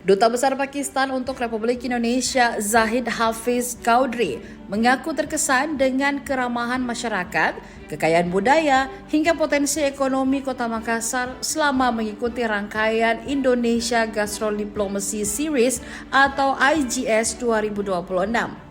Duta Besar Pakistan untuk Republik Indonesia Zahid Hafiz Quadri mengaku terkesan dengan keramahan masyarakat, kekayaan budaya, hingga potensi ekonomi Kota Makassar selama mengikuti rangkaian Indonesia Gastro Diplomacy Series atau IGS 2026.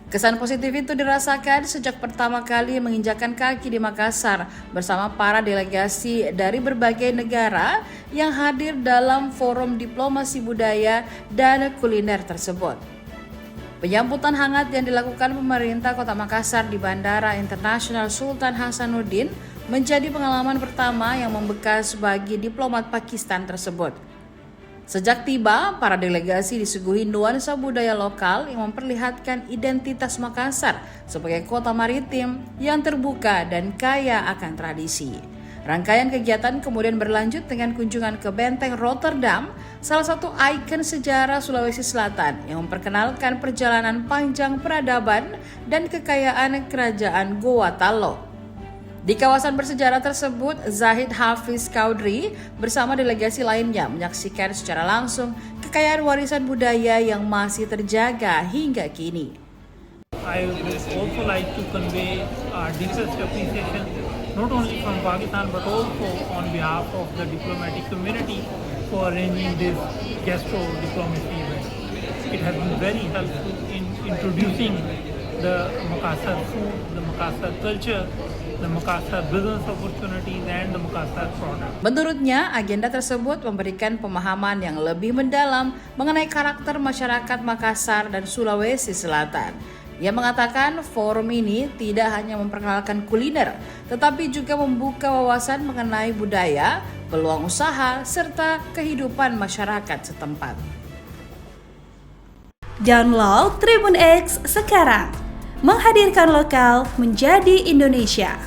Kesan positif itu dirasakan sejak pertama kali menginjakkan kaki di Makassar bersama para delegasi dari berbagai negara yang hadir dalam forum diplomasi budaya dan kuliner tersebut. Penyambutan hangat yang dilakukan pemerintah Kota Makassar di Bandara Internasional Sultan Hasanuddin menjadi pengalaman pertama yang membekas bagi diplomat Pakistan tersebut. Sejak tiba, para delegasi disuguhi nuansa budaya lokal yang memperlihatkan identitas Makassar sebagai kota maritim yang terbuka dan kaya akan tradisi. Rangkaian kegiatan kemudian berlanjut dengan kunjungan ke Benteng Rotterdam, salah satu ikon sejarah Sulawesi Selatan yang memperkenalkan perjalanan panjang peradaban dan kekayaan kerajaan Goa Talo. Di kawasan bersejarah tersebut, Zahid Hafiz Quadri bersama delegasi lainnya menyaksikan secara langsung kekayaan warisan budaya yang masih terjaga hingga kini. I would also like to convey our deepest appreciation not only from Pakistan but also on behalf of the diplomatic community for arranging this gastro diplomacy event. It has been very helpful in introducing the Makassar food, the Makassar culture, the Makassar business opportunities and the Makassar product. Menurutnya, agenda tersebut memberikan pemahaman yang lebih mendalam mengenai karakter masyarakat Makassar dan Sulawesi Selatan. Ia mengatakan forum ini tidak hanya memperkenalkan kuliner, tetapi juga membuka wawasan mengenai budaya, peluang usaha, serta kehidupan masyarakat setempat. Download Tribun X sekarang, menghadirkan lokal menjadi Indonesia.